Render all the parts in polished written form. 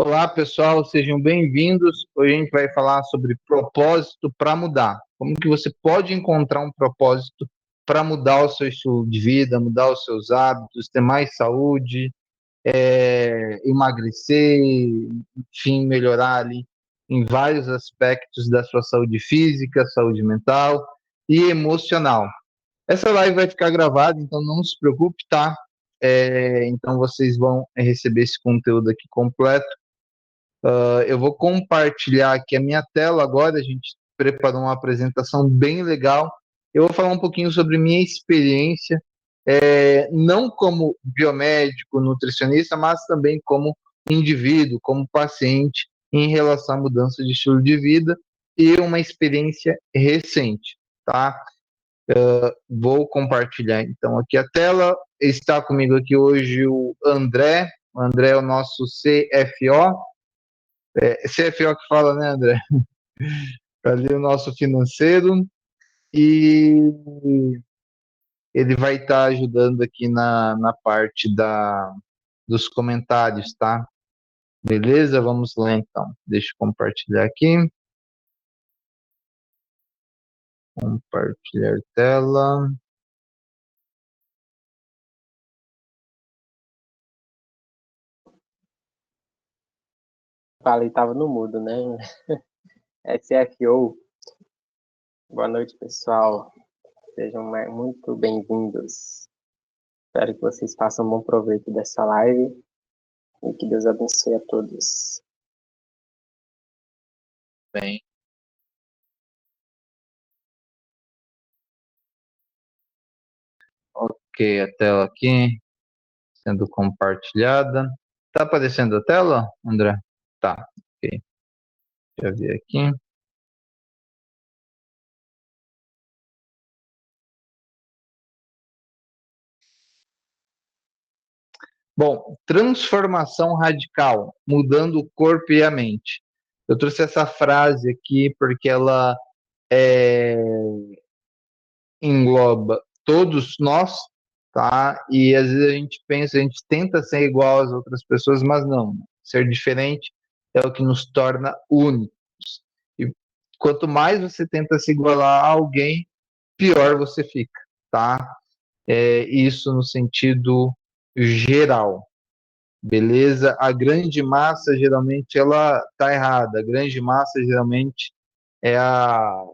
Olá, pessoal, sejam bem-vindos. Hoje a gente vai falar sobre propósito para mudar. Como que você pode encontrar um propósito para mudar o seu estilo de vida, mudar os seus hábitos, ter mais saúde, emagrecer, enfim, melhorar ali em vários aspectos da sua saúde física, saúde mental e emocional. Essa live vai ficar gravada, então não se preocupe, tá? Então vocês vão receber esse conteúdo aqui completo. Eu vou compartilhar aqui a minha tela agora. A gente preparou uma apresentação bem legal. Eu vou falar um pouquinho sobre minha experiência, não como biomédico, nutricionista, mas também como indivíduo, como paciente, em relação à mudança de estilo de vida e uma experiência recente, tá? Vou compartilhar então aqui a tela. Está comigo aqui hoje o André. O André é o nosso CFO. CFO que fala, né, André? Ali o nosso financeiro, e ele vai estar ajudando aqui na parte dos comentários, tá? Beleza? Vamos lá então. Deixa eu compartilhar aqui. Compartilhar tela. Falei, tava no mudo, né? SFO. Boa noite, pessoal. Sejam muito bem-vindos. Espero que vocês façam um bom proveito dessa live e que Deus abençoe a todos. Bem. Ok, a tela aqui sendo compartilhada. Tá aparecendo a tela, André? Tá, ok. Já vi aqui. Bom, transformação radical, mudando o corpo e a mente. Eu trouxe essa frase aqui porque ela é, engloba todos nós, tá? E às vezes a gente pensa, a gente tenta ser igual às outras pessoas, mas não. Ser diferente é o que nos torna únicos. E quanto mais você tenta se igualar a alguém, pior você fica, tá? Isso no sentido geral. Beleza? A grande massa geralmente ela tá errada. A grande massa geralmente é, a,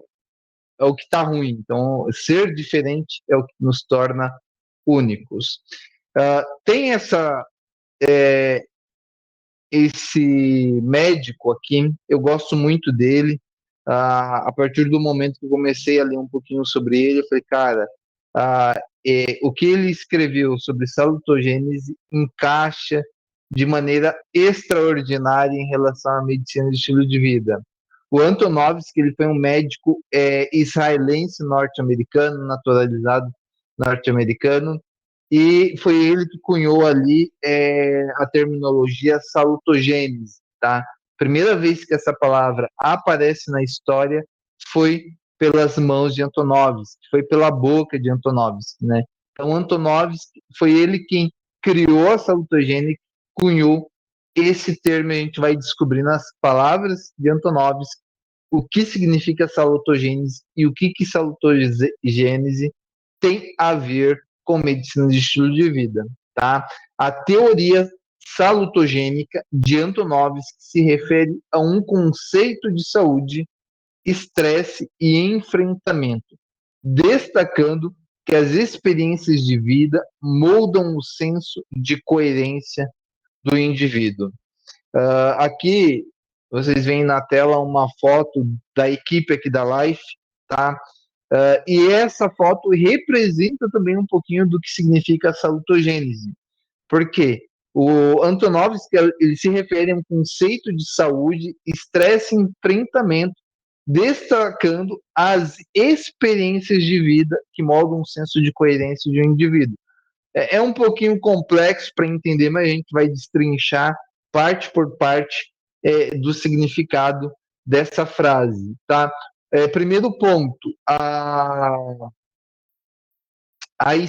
é o que está ruim. Então, ser diferente é o que nos torna únicos. Tem esse médico aqui, eu gosto muito dele. A partir do momento que eu comecei a ler um pouquinho sobre ele, eu falei, cara, o que ele escreveu sobre salutogênese encaixa de maneira extraordinária em relação à medicina de estilo de vida. O Antonovsky, ele foi um médico israelense norte-americano, naturalizado norte-americano, e foi ele que cunhou ali a terminologia salutogênese, tá? Primeira vez que essa palavra aparece na história foi pelas mãos de Antonovsky, foi pela boca de Antonovsky, né? Então Antonovsky foi ele quem criou a salutogênese, cunhou esse termo. A gente vai descobrir nas palavras de Antonovsky o que significa salutogênese e o que salutogênese tem a ver com medicina de estilo de vida, tá? A teoria salutogênica de Antonovsky se refere a um conceito de saúde, estresse e enfrentamento, destacando que as experiências de vida moldam o senso de coerência do indivíduo. Aqui vocês veem na tela uma foto da equipe aqui da Life, tá? E essa foto representa também um pouquinho do que significa a salutogênese. Por quê? O Antonovsky, ele se refere a um conceito de saúde, estresse e enfrentamento, destacando as experiências de vida que moldam um senso de coerência de um indivíduo. É um pouquinho complexo para entender, mas a gente vai destrinchar parte por parte do significado dessa frase, tá? Primeiro ponto, as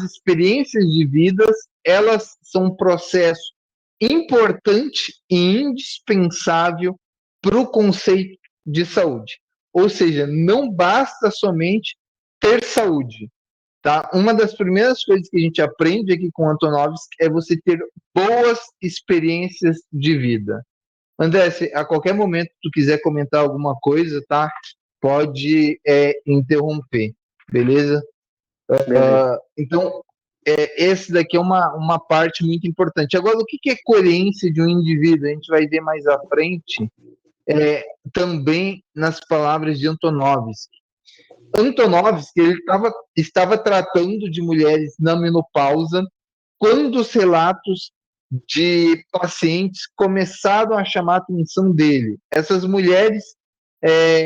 experiências de vidas, elas são um processo importante e indispensável para o conceito de saúde. Ou seja, não basta somente ter saúde. Tá? Uma das primeiras coisas que a gente aprende aqui com Antonovsky é você ter boas experiências de vida. André, se a qualquer momento tu quiser comentar alguma coisa, tá? Pode interromper, beleza? Beleza. Então, esse daqui é uma parte muito importante. Agora, o que é coerência de um indivíduo? A gente vai ver mais à frente, também nas palavras de Antonovsky. Antonovsky estava tratando de mulheres na menopausa quando os relatos de pacientes começaram a chamar a atenção dele. Essas mulheres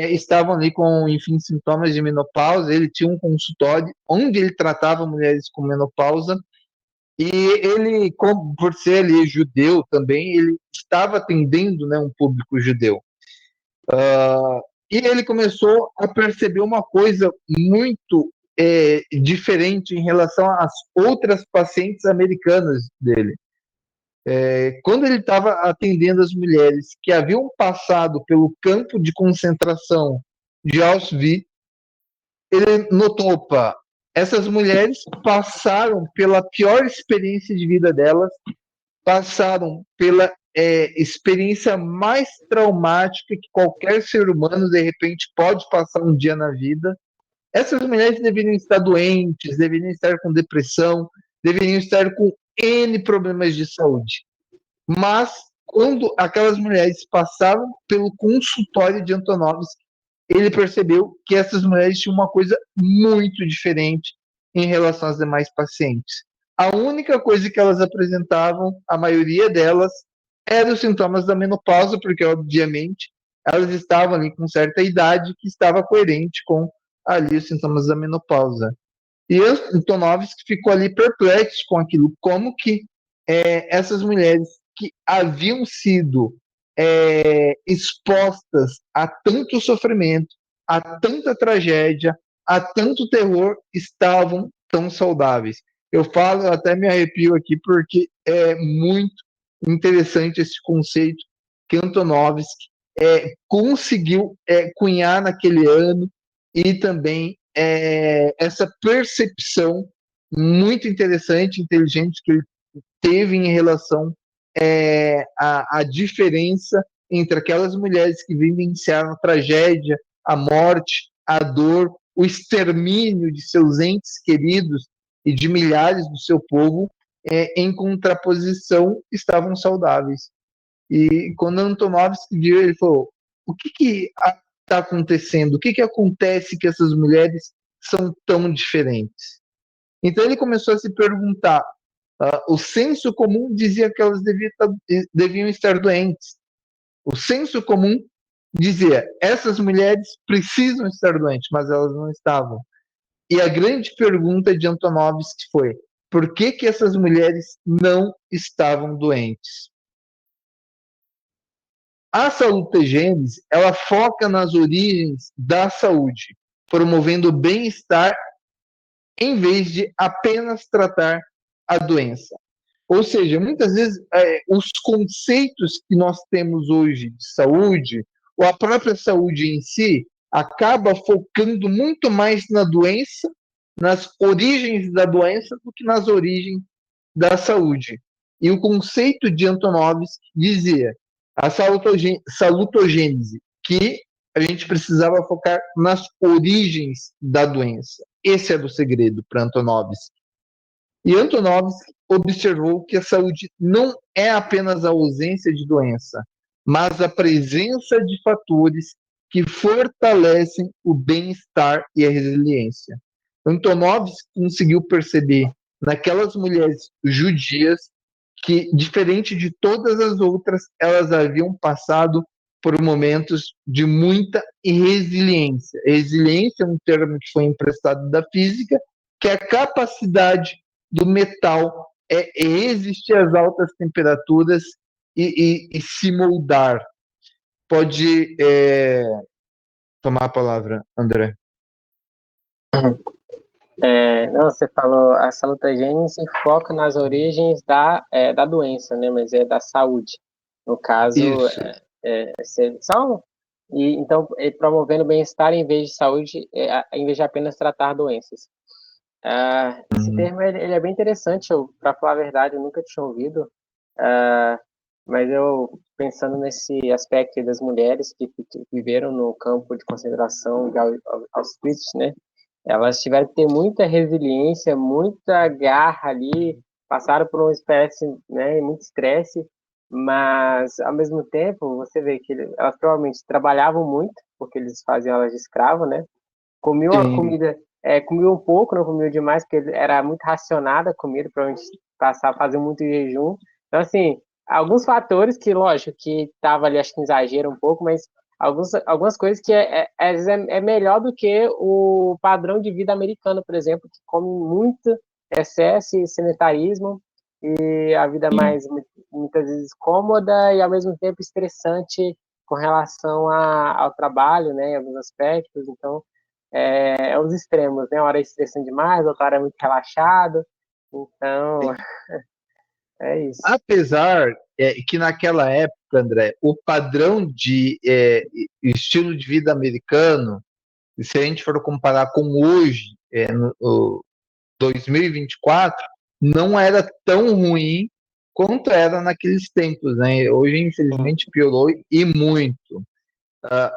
estavam ali com, enfim, sintomas de menopausa. Ele tinha um consultório onde ele tratava mulheres com menopausa e ele, por ser ali judeu também, ele estava atendendo, né, um público judeu. E ele começou a perceber uma coisa muito diferente em relação às outras pacientes americanas dele. Quando ele estava atendendo as mulheres que haviam passado pelo campo de concentração de Auschwitz, ele notou, opa, essas mulheres passaram pela pior experiência de vida delas, passaram pela experiência mais traumática que qualquer ser humano, de repente, pode passar um dia na vida. Essas mulheres deveriam estar doentes, deveriam estar com depressão, deveriam estar com N problemas de saúde. Mas, quando aquelas mulheres passaram pelo consultório de Antonovsky, ele percebeu que essas mulheres tinham uma coisa muito diferente em relação às demais pacientes. A única coisa que elas apresentavam, a maioria delas, eram os sintomas da menopausa, porque, obviamente, elas estavam ali com certa idade que estava coerente com ali os sintomas da menopausa. E Antonovsky ficou ali perplexo com aquilo, como que essas mulheres que haviam sido expostas a tanto sofrimento, a tanta tragédia, a tanto terror, estavam tão saudáveis. Eu falo, eu até me arrepio aqui, porque é muito interessante esse conceito que Antonovsky conseguiu cunhar naquele ano, e também essa percepção muito interessante, inteligente, que ele teve em relação à diferença entre aquelas mulheres que vivenciaram a tragédia, a morte, a dor, o extermínio de seus entes queridos e de milhares do seu povo, em contraposição, estavam saudáveis. E quando Antonovsky viu, ele falou: o que está acontecendo? O que acontece que essas mulheres são tão diferentes? Então ele começou a se perguntar. O senso comum dizia que elas deviam estar doentes. O senso comum dizia: essas mulheres precisam estar doentes, mas elas não estavam. E a grande pergunta de Antonovsky foi: por que essas mulheres não estavam doentes? A salutogênese, ela foca nas origens da saúde, promovendo o bem-estar em vez de apenas tratar a doença. Ou seja, muitas vezes os conceitos que nós temos hoje de saúde, ou a própria saúde em si, acaba focando muito mais na doença, nas origens da doença, do que nas origens da saúde. E o conceito de Antonovsky dizia a salutogênese, que a gente precisava focar nas origens da doença. Esse era o segredo para Antonovsky. E Antonovsky observou que a saúde não é apenas a ausência de doença, mas a presença de fatores que fortalecem o bem-estar e a resiliência. Antonovsky conseguiu perceber naquelas mulheres judias que, diferente de todas as outras, elas haviam passado por momentos de muita resiliência. Resiliência é um termo que foi emprestado da física, que é a capacidade do metal resistir às altas temperaturas e se moldar. Pode tomar a palavra, André. Não, você falou, a salutogênese foca nas origens da doença, né? Mas é da saúde. No caso, Isso, então, promovendo bem-estar em vez de saúde, em vez de apenas tratar doenças. Esse uhum, termo ele é bem interessante, para falar a verdade, eu nunca tinha ouvido. Ah, mas eu, pensando nesse aspecto das mulheres que viveram no campo de concentração de Auschwitz, né? Elas tiveram que ter muita resiliência, muita garra ali, passaram por uma espécie, né, muito estresse, mas ao mesmo tempo você vê que elas provavelmente trabalhavam muito, porque eles faziam elas de escravo, né? Comiam a sim, comida, comiam um pouco, não comiam demais, porque era muito racionada a comida, provavelmente fazer muito jejum. Então, assim, alguns fatores que, lógico, que tava ali, acho que exagero um pouco, mas algumas coisas que às vezes é melhor do que o padrão de vida americano, por exemplo, que come muito excesso e sedentarismo, e a vida sim. mais, muitas vezes, cômoda e, ao mesmo tempo, estressante com relação ao trabalho, né, em alguns aspectos. Então, os extremos, né? Uma hora é estressante demais, outra hora é muito relaxado. Então, é isso. Apesar que naquela época, André, o padrão de estilo de vida americano, se a gente for comparar com hoje, no 2024, não era tão ruim quanto era naqueles tempos, né? Hoje, Sim, infelizmente, piorou e muito.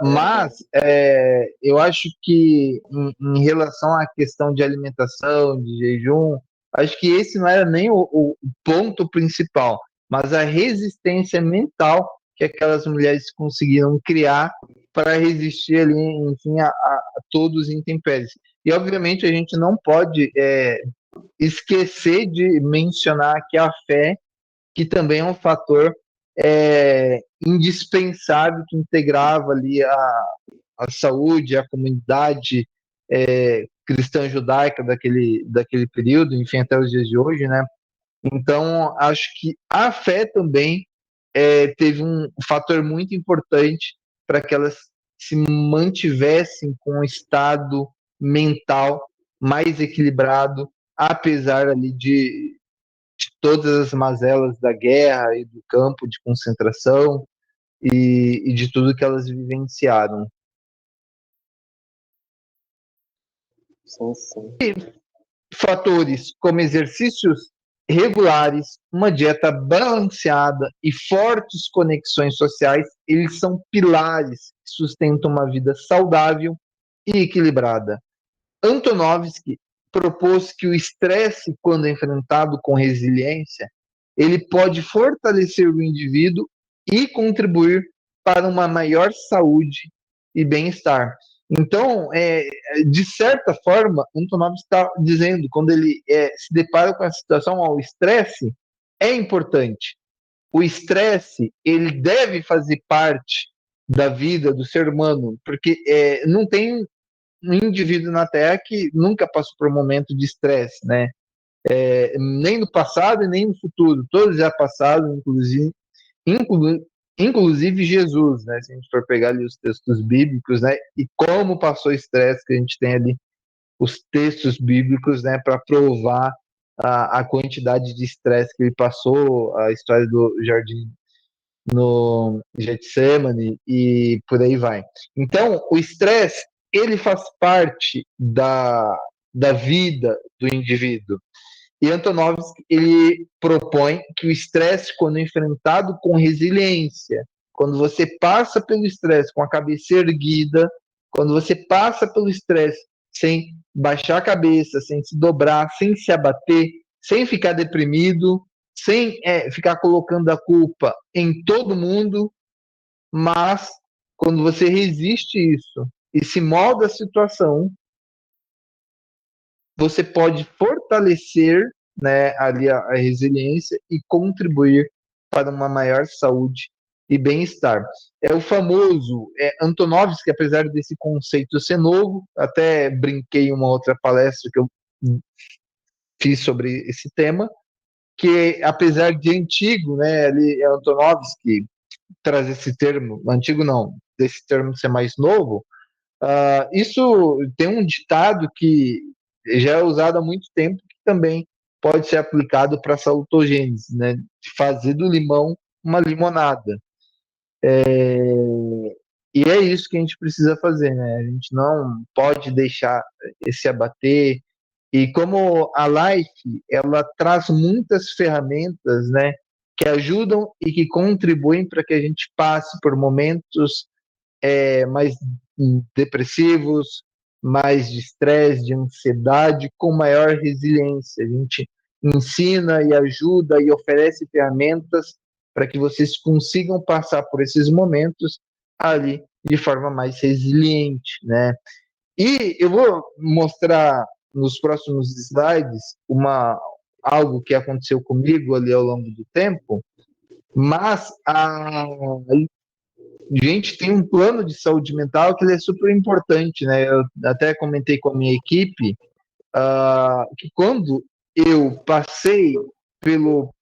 Mas verdade. eu acho que em relação à questão de alimentação, de jejum, acho que esse não era nem o ponto principal, mas a resistência mental que aquelas mulheres conseguiram criar para resistir ali, enfim, a todos os intempéries. E obviamente a gente não pode esquecer de mencionar que a fé, que também é um fator indispensável que integrava ali a saúde, a comunidade cristã judaica daquele período, enfim, até os dias de hoje, né? Então, acho que a fé também teve um fator muito importante para que elas se mantivessem com um estado mental mais equilibrado, apesar ali de todas as mazelas da guerra e do campo de concentração e de tudo que elas vivenciaram. Sim, sim. Fatores como exercícios regulares, uma dieta balanceada e fortes conexões sociais, eles são pilares que sustentam uma vida saudável e equilibrada. Antonovsky propôs que o estresse, quando enfrentado com resiliência, ele pode fortalecer o indivíduo e contribuir para uma maior saúde e bem-estar. Então, de certa forma, Antonovsky está dizendo, quando ele se depara com a situação, o estresse é importante. O estresse, ele deve fazer parte da vida do ser humano, porque não tem um indivíduo na Terra que nunca passou por um momento de estresse, né? Nem no passado e nem no futuro. Todos já passaram, inclu, inclusive Jesus, né? Se a gente for pegar ali os textos bíblicos, né? E como passou estresse, que a gente tem ali os textos bíblicos, né? Para provar a quantidade de estresse que ele passou, a história do jardim no Getsemane e por aí vai. Então, o estresse, ele faz parte da vida do indivíduo. E Antonovsky, ele propõe que o estresse, quando enfrentado com resiliência, quando você passa pelo estresse com a cabeça erguida, quando você passa pelo estresse sem baixar a cabeça, sem se dobrar, sem se abater, sem ficar deprimido, sem ficar colocando a culpa em todo mundo, mas quando você resiste isso e se molda a situação, você pode fortalecer, né, ali a resiliência e contribuir para uma maior saúde e bem-estar. É o famoso Antonovsky, apesar desse conceito ser novo, até brinquei em uma outra palestra que eu fiz sobre esse tema, que apesar de antigo, né, ali é Antonovsky traz esse termo, antigo não, desse termo ser mais novo, isso tem um ditado que já é usado há muito tempo, que também pode ser aplicado para salutogênese, né? Fazer do limão uma limonada. E é isso que a gente precisa fazer, né? A gente não pode deixar esse abater. E como a Life, ela traz muitas ferramentas, né, que ajudam e que contribuem para que a gente passe por momentos mais depressivos, mais de estresse, de ansiedade, com maior resiliência. A gente ensina e ajuda e oferece ferramentas para que vocês consigam passar por esses momentos ali de forma mais resiliente, né? E eu vou mostrar nos próximos slides algo que aconteceu comigo ali ao longo do tempo, mas gente tem um plano de saúde mental que ele é super importante, né? Eu até comentei com a minha equipe que quando eu passei pelo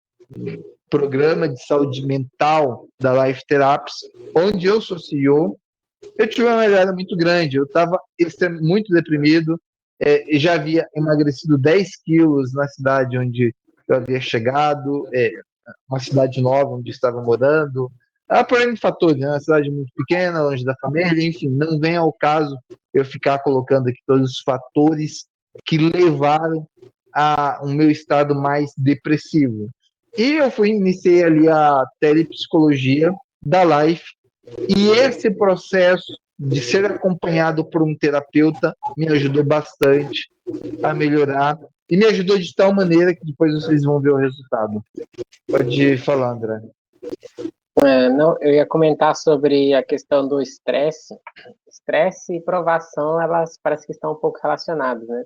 programa de saúde mental da Life Therapies, onde eu sou CEO, eu tive uma melhora muito grande. Eu estava muito deprimido, já havia emagrecido 10 quilos na cidade onde eu havia chegado, uma cidade nova onde estava morando. Por N fatores, né? Uma cidade muito pequena, longe da família, enfim, não vem ao caso eu ficar colocando aqui todos os fatores que levaram a um meu estado mais depressivo. E eu iniciei ali a telepsicologia da Life, e esse processo de ser acompanhado por um terapeuta me ajudou bastante a melhorar e me ajudou de tal maneira que depois vocês vão ver o resultado. Pode falar, André. Não, eu ia comentar sobre a questão do estresse. Estresse e provação, elas parece que estão um pouco relacionadas, né?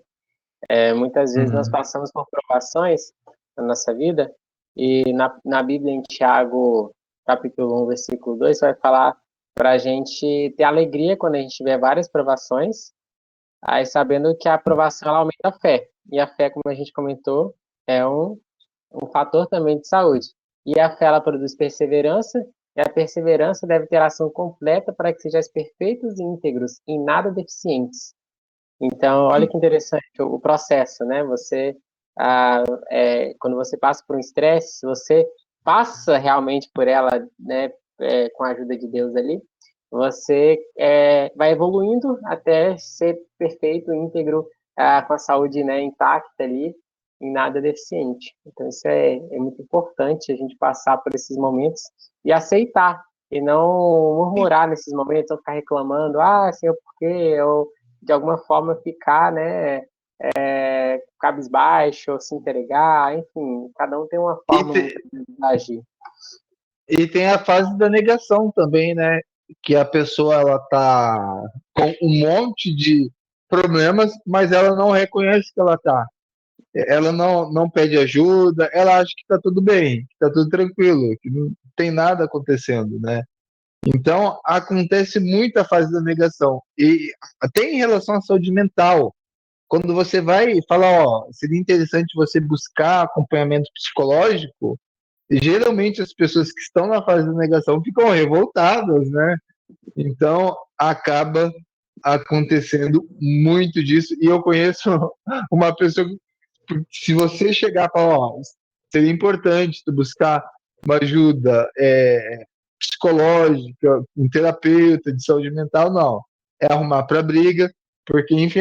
Muitas vezes nós passamos por provações na nossa vida, e na Bíblia, em Tiago, capítulo 1, versículo 2, vai falar para a gente ter alegria quando a gente tiver várias provações, aí sabendo que a aprovação ela aumenta a fé. E a fé, como a gente comentou, é um fator também de saúde. E a fé ela produz perseverança, e a perseverança deve ter ação completa para que sejais perfeitos e íntegros, em nada deficientes. Então, olha que interessante o processo, né? Quando você passa por um estresse, você passa realmente por ela, né? Com a ajuda de Deus ali, você vai evoluindo até ser perfeito, íntegro, com a saúde, né, intacta ali, em nada deficiente. Então, isso é muito importante, a gente passar por esses momentos e aceitar, e não murmurar nesses momentos, ou ficar reclamando, Senhor, por quê? Ou de alguma forma ficar, né, cabisbaixo, ou se entregar, enfim, cada um tem uma forma de agir. E tem a fase da negação também, né? Que a pessoa ela tá com um monte de problemas, mas ela não reconhece que ela tá. Ela não pede ajuda, ela acha que tá tudo bem, que tá tudo tranquilo, que não tem nada acontecendo, né? Então, acontece muita fase da negação. E até em relação à saúde mental, quando você vai falar, seria interessante você buscar acompanhamento psicológico, geralmente as pessoas que estão na fase da negação ficam revoltadas, né? Então, acaba acontecendo muito disso. E eu conheço uma pessoa que, se você chegar e falar, seria importante tu buscar uma ajuda psicológica, um terapeuta de saúde mental, não. É arrumar para briga, porque, enfim,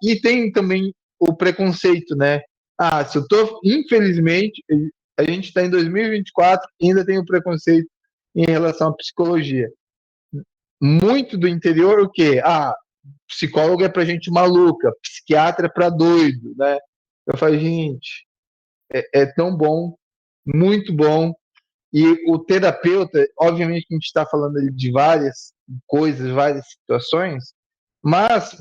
e tem também o preconceito, né? Se eu tô, infelizmente, a gente está em 2024 e ainda tem o preconceito em relação à psicologia. Muito do interior, o quê? Psicólogo é pra gente maluca, psiquiatra é pra doido, né? Eu falo, gente, é tão bom, muito bom. E o terapeuta, obviamente que a gente está falando de várias coisas, várias situações, mas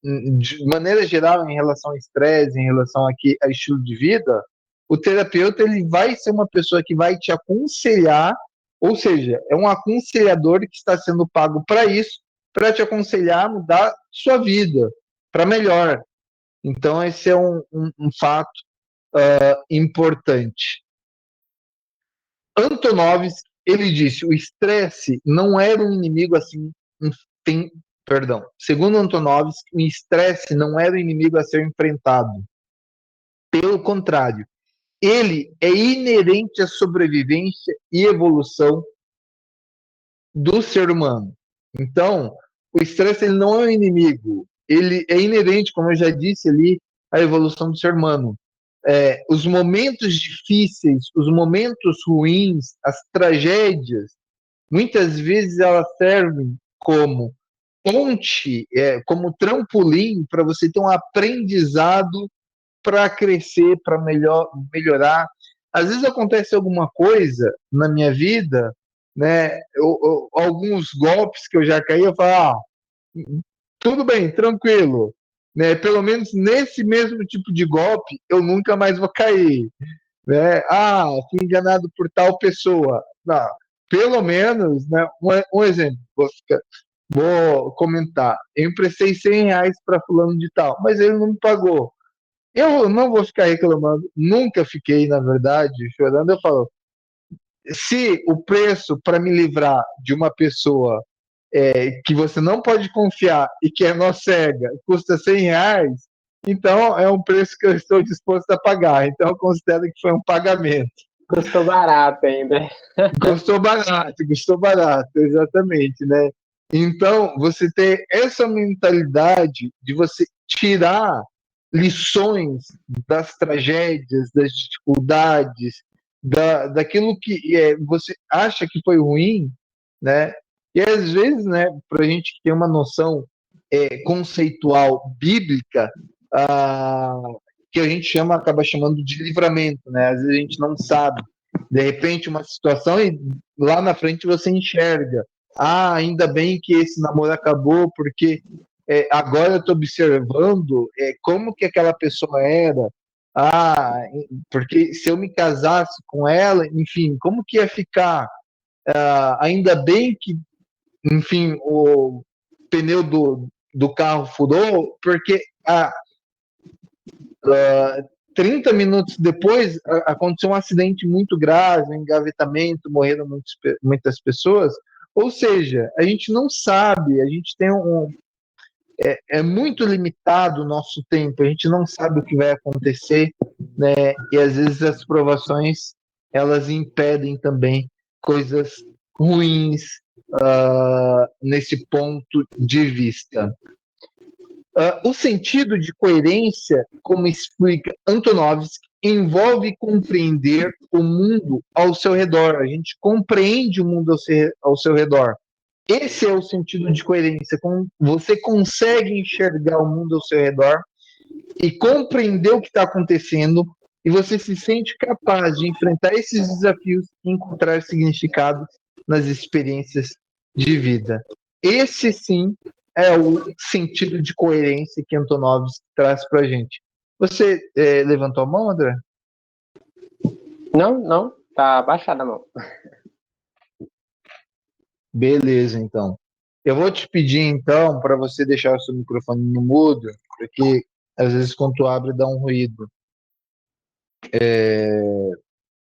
de maneira geral, em relação ao estresse, em relação a estilo de vida, o terapeuta ele vai ser uma pessoa que vai te aconselhar, ou seja, é um aconselhador que está sendo pago para isso, para te aconselhar a mudar sua vida para melhor. Então, esse é um fato importante. Antonovsky, ele disse, o estresse não era um inimigo assim Perdão, segundo Antonovsky, o estresse não era o inimigo a ser enfrentado. Pelo contrário, ele é inerente à sobrevivência e evolução do ser humano. Então, o estresse ele não é um inimigo, ele é inerente, como eu já disse ali, à evolução do ser humano. Os momentos difíceis, os momentos ruins, as tragédias, muitas vezes elas servem como ponte, como trampolim para você ter um aprendizado para crescer, para melhorar. Às vezes acontece alguma coisa na minha vida, né? Alguns golpes que eu já caí, eu falo, tudo bem, tranquilo. Né? Pelo menos nesse mesmo tipo de golpe, eu nunca mais vou cair. Né? Fui enganado por tal pessoa. Não, pelo menos, né? Um exemplo, vou comentar. Eu emprestei R$ 100 para fulano de tal, mas ele não me pagou. Eu não vou ficar reclamando, nunca fiquei, na verdade, chorando. Eu falo, se o preço para me livrar de uma pessoa que você não pode confiar e que é nó cega custa R$ 100, então é um preço que eu estou disposto a pagar. Então eu considero que foi um pagamento. Custou barato ainda. Custou barato, exatamente, né? Então, você ter essa mentalidade de você tirar lições das tragédias, das dificuldades, daquilo que você acha que foi ruim, né? E às vezes, né, para a gente ter uma noção conceitual bíblica, ah, que a gente acaba chamando de livramento, né? Às vezes a gente não sabe, de repente uma situação e lá na frente você enxerga, ainda bem que esse namoro acabou, porque agora eu estou observando como que aquela pessoa era, porque se eu me casasse com ela, enfim, como que ia ficar? Ainda bem que, enfim, o pneu do carro furou, porque 30 minutos depois aconteceu um acidente muito grave, um engavetamento, morreram muitas pessoas. Ou seja, a gente não sabe, a gente tem é muito limitado o nosso tempo, a gente não sabe o que vai acontecer, né? E às vezes as provações elas impedem também coisas ruins nesse ponto de vista. O sentido de coerência, como explica Antonovsky, envolve compreender o mundo ao seu redor. A gente compreende o mundo ao seu redor. Esse é o sentido de coerência. Você consegue enxergar o mundo ao seu redor e compreender o que está acontecendo, e você se sente capaz de enfrentar esses desafios e encontrar significado nas experiências de vida. Esse sim é o sentido de coerência que Antonovsky traz para a gente. Você levantou a mão, André? Não, tá abaixada a mão. Beleza, então. Eu vou te pedir, então, para você deixar o seu microfone no mudo, porque às vezes quando tu abre dá um ruído.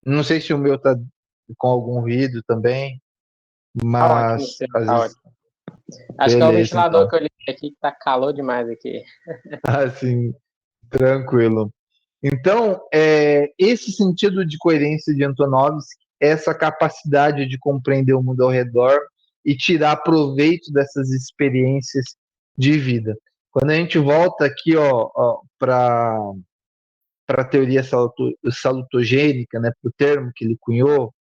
Não sei se o meu tá com algum ruído também, Tá ótimo, mas seu, às tá vezes. ótimo. Acho que é o Beleza, ventilador então. que eu liguei aqui que tá calor demais aqui. Assim, tranquilo. Então, esse sentido de coerência de Antonovsky, essa capacidade de compreender o mundo ao redor e tirar proveito dessas experiências de vida. Quando a gente volta aqui para a teoria salutogênica, né, para o termo que ele cunhou,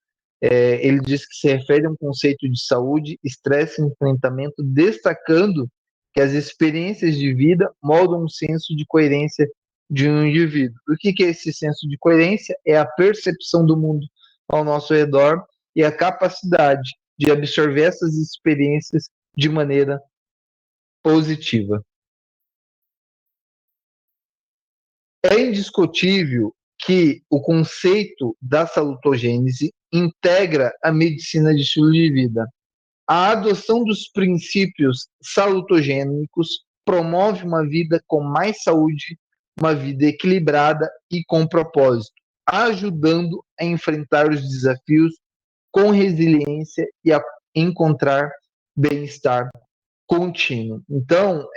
ele diz que se refere a um conceito de saúde, estresse e enfrentamento, destacando que as experiências de vida moldam um senso de coerência de um indivíduo. O que é esse senso de coerência? É a percepção do mundo ao nosso redor e a capacidade de absorver essas experiências de maneira positiva. É indiscutível que o conceito da salutogênese integra a medicina de estilo de vida. A adoção dos princípios salutogênicos promove uma vida com mais saúde, uma vida equilibrada e com propósito, ajudando a enfrentar os desafios com resiliência e a encontrar bem-estar contínuo. Então,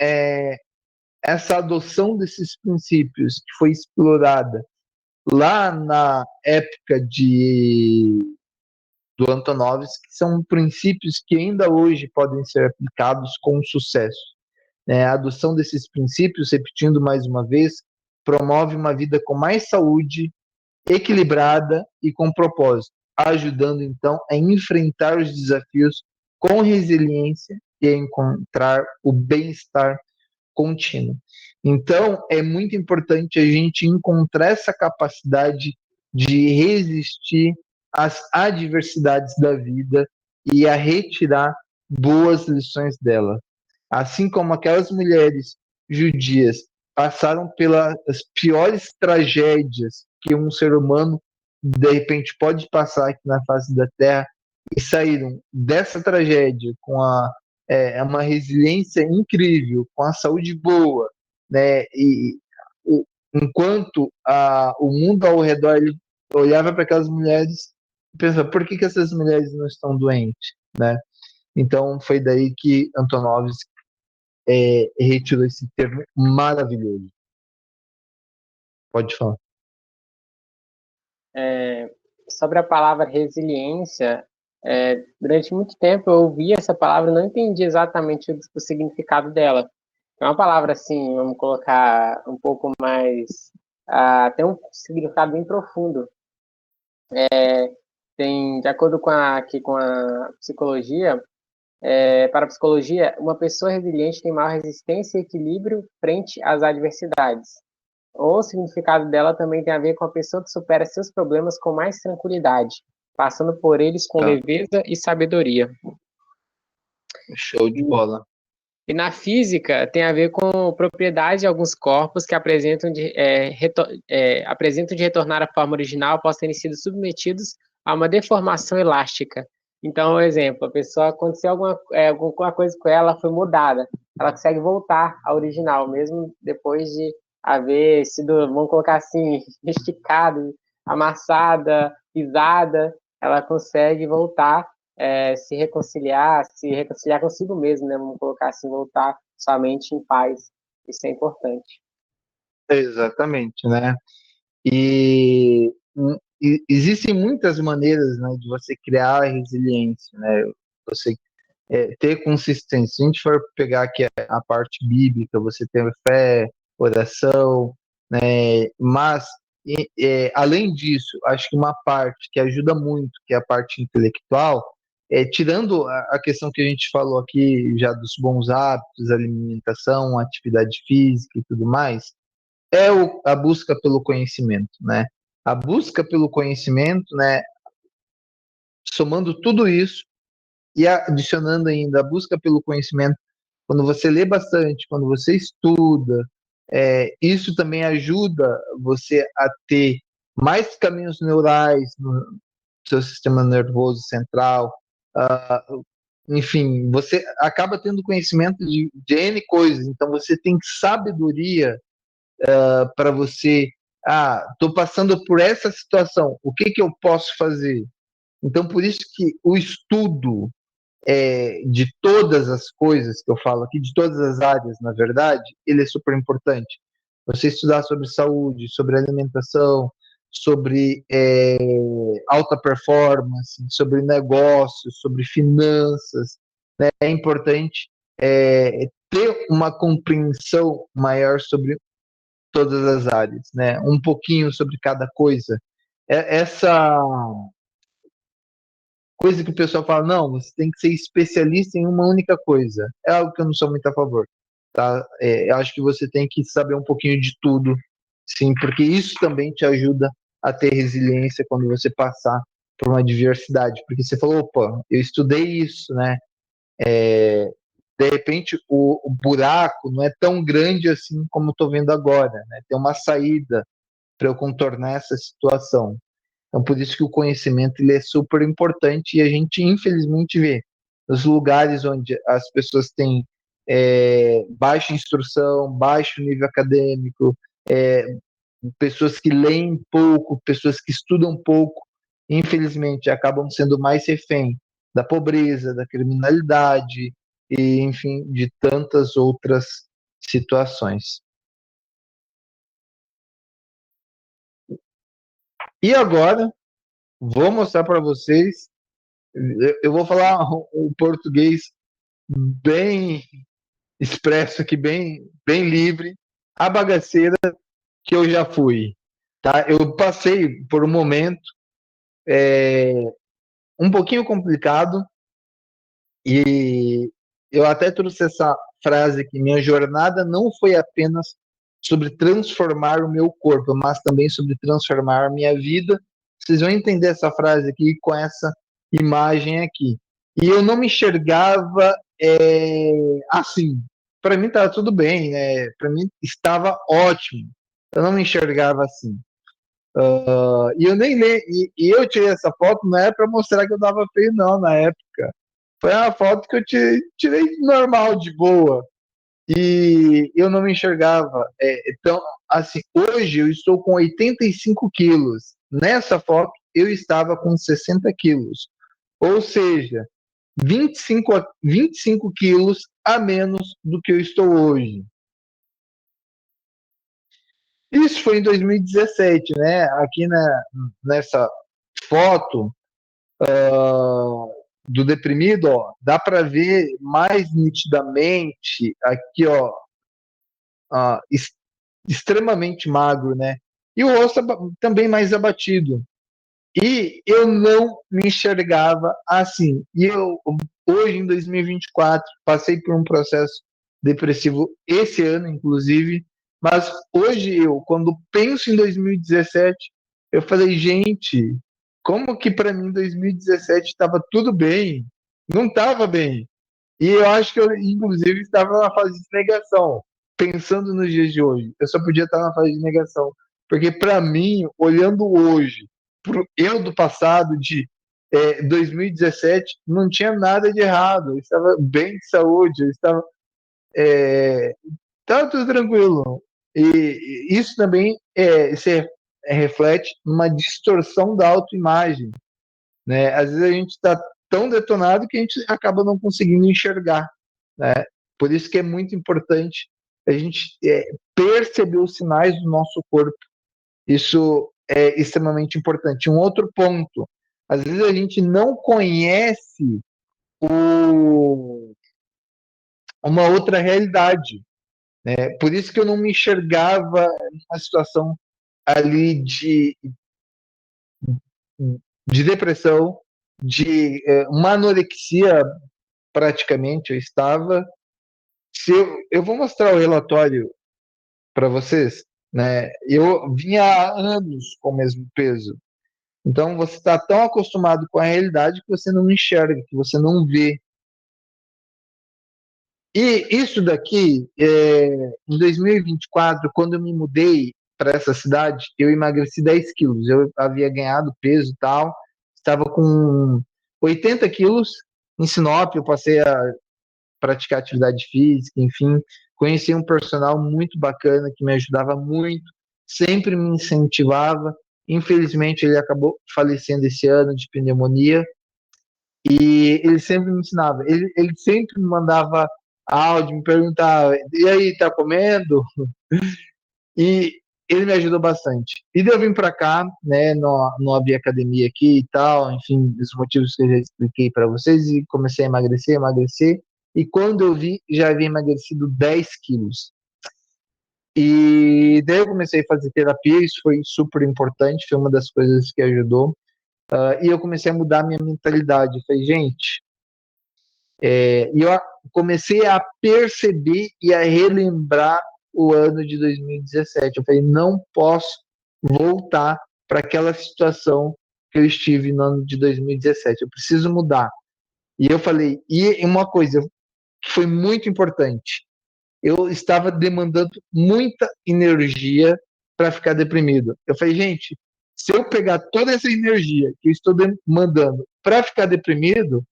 essa adoção desses princípios que foi explorada lá na época do Antonovsky são princípios que ainda hoje podem ser aplicados com sucesso. A adoção desses princípios, repetindo mais uma vez, promove uma vida com mais saúde, equilibrada e com propósito, ajudando então a enfrentar os desafios com resiliência e a encontrar o bem-estar contínuo. Então, é muito importante a gente encontrar essa capacidade de resistir às adversidades da vida e a retirar boas lições dela. Assim como aquelas mulheres judias passaram pelas piores tragédias que um ser humano de repente pode passar aqui na face da Terra e saíram dessa tragédia com uma resiliência incrível, com a saúde boa, né? Enquanto o mundo ao redor ele olhava para aquelas mulheres e pensava, por que essas mulheres não estão doentes, né? Então foi daí que Antonovsky retirou esse termo maravilhoso. Pode falar. Sobre a palavra resiliência, durante muito tempo eu ouvi essa palavra e não entendi exatamente o significado dela. É uma palavra assim, vamos colocar um pouco mais, tem um significado bem profundo. Tem, de acordo com a psicologia, para a psicologia, uma pessoa resiliente tem maior resistência e equilíbrio frente às adversidades. O significado dela também tem a ver com a pessoa que supera seus problemas com mais tranquilidade, passando por eles com leveza e sabedoria. Show de bola. E na física tem a ver com propriedade de alguns corpos que apresentam de retornar à forma original após terem sido submetidos a uma deformação elástica. Então, por exemplo, a pessoa aconteceu alguma coisa com ela, foi mudada, ela consegue voltar ao original, mesmo depois de haver sido, vamos colocar assim, esticada, amassada, pisada, ela consegue voltar, se reconciliar consigo mesmo, né? Vamos colocar assim, voltar somente em paz. Isso é importante. Exatamente, né? E existem muitas maneiras, né, de você criar a resiliência, né? Você ter consistência. Se a gente for pegar aqui a parte bíblica, você tem fé, oração, né? Mas além disso, acho que uma parte que ajuda muito, que é a parte intelectual, tirando a questão que a gente falou aqui já dos bons hábitos, alimentação, atividade física e tudo mais, a busca pelo conhecimento, né? A busca pelo conhecimento, né? Somando tudo isso e adicionando ainda a busca pelo conhecimento, quando você lê bastante, quando você estuda, isso também ajuda você a ter mais caminhos neurais no seu sistema nervoso central. Enfim, você acaba tendo conhecimento de N coisas, então você tem sabedoria para você. Estou passando por essa situação, o que eu posso fazer? Então, por isso que o estudo de todas as coisas que eu falo aqui, de todas as áreas, na verdade, ele é super importante. Você estudar sobre saúde, sobre alimentação, sobre alta performance, sobre negócios, sobre finanças, né? É importante ter uma compreensão maior sobre todas as áreas, né? Um pouquinho sobre cada coisa. Essa coisa que o pessoal fala, não, você tem que ser especialista em uma única coisa. É algo que eu não sou muito a favor. Tá? Eu acho que você tem que saber um pouquinho de tudo, sim, porque isso também te ajuda a ter resiliência quando você passar por uma adversidade. Porque você falou, opa, eu estudei isso, né? De repente o buraco não é tão grande assim como estou vendo agora, né? Tem uma saída para eu contornar essa situação. Então, por isso que o conhecimento ele é super importante e a gente, infelizmente, vê nos lugares onde as pessoas têm baixa instrução, baixo nível acadêmico, pessoas que leem pouco, pessoas que estudam pouco, infelizmente, acabam sendo mais refém da pobreza, da criminalidade, e, enfim, de tantas outras situações. E agora, vou mostrar para vocês, eu vou falar o português bem expresso aqui, bem livre, a bagaceira que eu já fui. Tá? Eu passei por um momento um pouquinho complicado e eu até trouxe essa frase aqui: minha jornada não foi apenas sobre transformar o meu corpo, mas também sobre transformar a minha vida. Vocês vão entender essa frase aqui com essa imagem aqui. E eu não me enxergava assim. Para mim estava tudo bem, né? Para mim estava ótimo. Eu não me enxergava assim. E eu nem e eu tirei essa foto não é para mostrar que eu estava feio, não, na época. Foi uma foto que eu tirei normal, de boa. E eu não me enxergava. Então, assim, hoje eu estou com 85 quilos. Nessa foto, eu estava com 60 quilos. Ou seja, 25 quilos a menos do que eu estou hoje. Isso foi em 2017, né? Aqui nessa foto do deprimido, ó, dá para ver mais nitidamente aqui, ó, uh, extremamente magro, né? E o rosto também mais abatido. E eu não me enxergava assim. E eu, hoje, em 2024, passei por um processo depressivo esse ano, inclusive, mas hoje eu, quando penso em 2017, eu falei, gente, como que para mim 2017 estava tudo bem? Não estava bem. E eu acho que eu, inclusive, estava na fase de negação, pensando nos dias de hoje. Eu só podia estar na fase de negação. Porque, para mim, olhando hoje, pro eu do passado, de 2017, não tinha nada de errado. Eu estava bem de saúde, eu estava tudo tranquilo. E isso também se reflete numa distorção da autoimagem, né? Às vezes a gente está tão detonado que a gente acaba não conseguindo enxergar, né? Por isso que é muito importante a gente perceber os sinais do nosso corpo. Isso é extremamente importante. Um outro ponto, às vezes a gente não conhece o, uma outra realidade. Por isso que eu não me enxergava numa situação ali de depressão, de uma anorexia praticamente eu estava. Se eu vou mostrar o relatório para vocês, né? Eu vinha há anos com o mesmo peso. Então você está tão acostumado com a realidade que você não enxerga, que você não vê. E isso daqui, em 2024, quando eu me mudei para essa cidade, eu emagreci 10 quilos. Eu havia ganhado peso e tal, estava com 80 quilos em Sinop, eu passei a praticar atividade física, enfim. Conheci um personal muito bacana que me ajudava muito, sempre me incentivava. Infelizmente, ele acabou falecendo esse ano de pneumonia e ele sempre me ensinava. Ele sempre me mandava áudio, me perguntava: e aí, tá comendo? E ele me ajudou bastante. E daí eu vim para cá, né? Não havia academia aqui e tal, enfim, os motivos que eu já expliquei para vocês, e comecei a emagrecer. E quando eu vi, já havia emagrecido 10 quilos. E daí eu comecei a fazer terapia, isso foi super importante, foi uma das coisas que ajudou. E eu comecei a mudar a minha mentalidade. Eu falei, gente, e eu comecei a perceber e a relembrar o ano de 2017. Eu falei, não posso voltar para aquela situação que eu estive no ano de 2017. Eu preciso mudar. E eu falei, e uma coisa que foi muito importante, eu estava demandando muita energia para ficar deprimido. Eu falei, gente, se eu pegar toda essa energia que eu estou demandando para ficar deprimido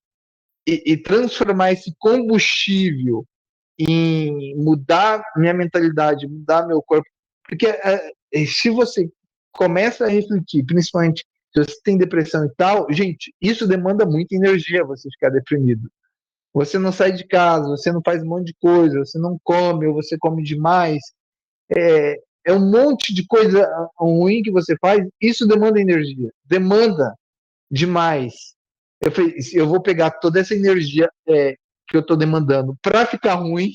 e transformar esse combustível em mudar minha mentalidade, mudar meu corpo, porque se você começa a refletir, principalmente se você tem depressão e tal, gente, isso demanda muita energia você ficar deprimido. você não sai de casa, você não faz um monte de coisa, você não come, ou você come demais, é um monte de coisa ruim que você faz, isso demanda energia, demanda demais. Eu falei, eu vou pegar toda essa energia que eu estou demandando para ficar ruim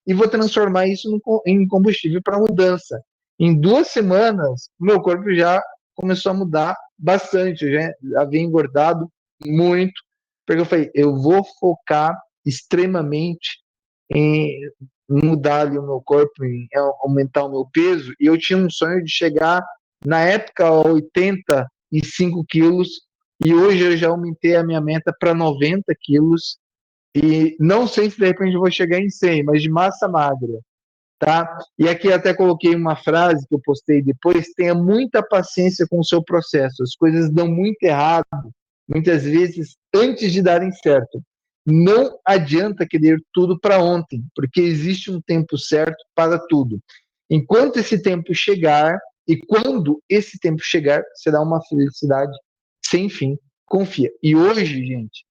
e vou transformar isso em combustível para mudança. Em 2 semanas, meu corpo já começou a mudar bastante, eu já havia engordado muito, porque eu falei, eu vou focar extremamente em mudar ali o meu corpo, em aumentar o meu peso, e eu tinha um sonho de chegar, na época, a 85 quilos, e hoje eu já aumentei a minha meta para 90 quilos, e não sei se de repente eu vou chegar em 100, mas de massa magra, tá? E aqui até coloquei uma frase que eu postei depois: tenha muita paciência com o seu processo. As coisas dão muito errado, muitas vezes, antes de darem certo. Não adianta querer tudo para ontem, porque existe um tempo certo para tudo. Enquanto esse tempo chegar, e quando esse tempo chegar, será uma felicidade sem fim. Confia. E hoje, gente,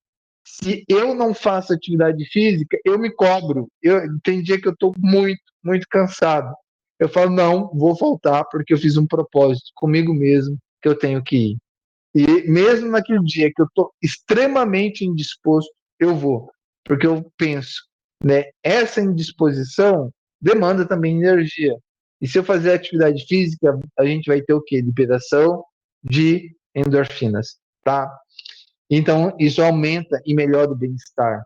se eu não faço atividade física, eu me cobro. Tem dia que eu estou muito, muito cansado. Eu falo, não, vou faltar, porque eu fiz um propósito comigo mesmo que eu tenho que ir. E mesmo naquele dia que eu estou extremamente indisposto, eu vou. Porque eu penso, né? Essa indisposição demanda também energia. E se eu fazer atividade física, a gente vai ter o quê? Liberação de endorfinas, tá? Então, isso aumenta e melhora o bem-estar.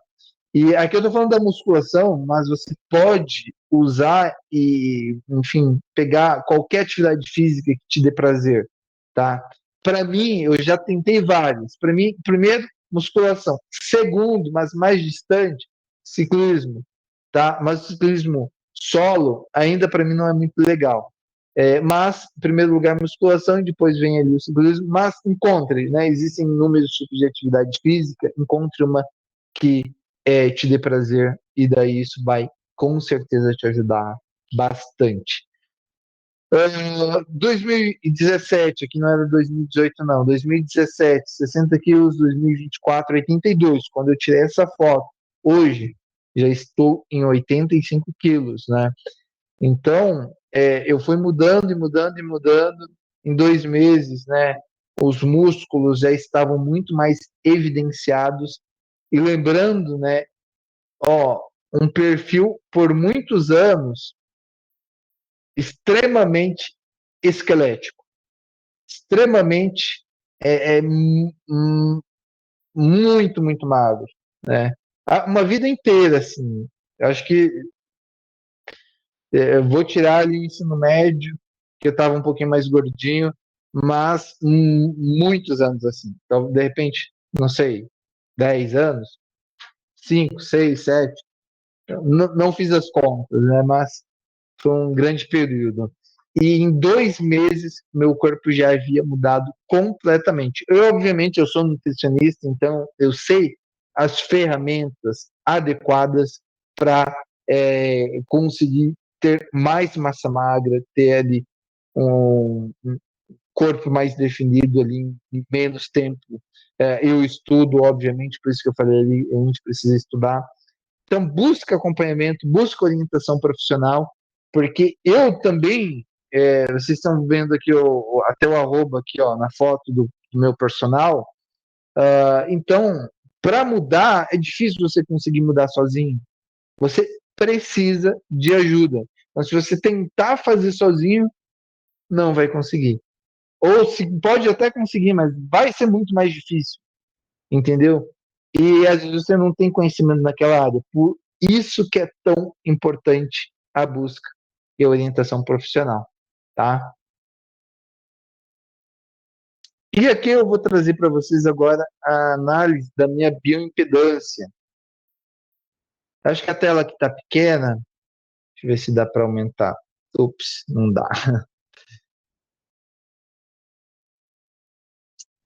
E aqui eu estou falando da musculação, mas você pode usar e, enfim, pegar qualquer atividade física que te dê prazer, tá? Para mim, eu já tentei vários. Para mim, primeiro, musculação. Segundo, mas mais distante, ciclismo, tá? Mas o ciclismo solo ainda para mim não é muito legal. Mas, em primeiro lugar, musculação e depois vem ali o ciclismo. Mas encontre, né? Existem inúmeros tipos de atividade física, encontre uma que te dê prazer e daí isso vai com certeza te ajudar bastante. 2017, aqui não era 2018 não, 2017, 60 quilos, 2024, 82, quando eu tirei essa foto. Hoje, já estou em 85 quilos, né? Então, eu fui mudando e mudando e mudando. Em 2 meses, né, os músculos já estavam muito mais evidenciados. E lembrando, né, um perfil por muitos anos extremamente esquelético, extremamente muito, muito magro, né? Uma vida inteira, assim. Eu acho que eu vou tirar ali o ensino médio, que eu estava um pouquinho mais gordinho, mas muitos anos assim. Então, de repente, não sei, 10 anos, 5, 6, 7. Não fiz as contas, né? Mas foi um grande período. E em 2 meses, meu corpo já havia mudado completamente. Obviamente, eu sou nutricionista, então eu sei as ferramentas adequadas para conseguir ter mais massa magra, ter ali um corpo mais definido ali em menos tempo. Eu estudo, obviamente, por isso que eu falei ali, a gente precisa estudar. Então, busca acompanhamento, busca orientação profissional, porque eu também, vocês estão vendo aqui até o arroba aqui, ó, na foto do meu personal. Então, para mudar, é difícil você conseguir mudar sozinho. Você precisa de ajuda. Mas se você tentar fazer sozinho, não vai conseguir. Ou se pode até conseguir, mas vai ser muito mais difícil, entendeu? E às vezes você não tem conhecimento naquela área. Por isso que é tão importante a busca e a orientação profissional, tá? E aqui eu vou trazer para vocês agora a análise da minha bioimpedância. Acho que a tela aqui está pequena. Deixa eu ver se dá para aumentar. Ups, não dá.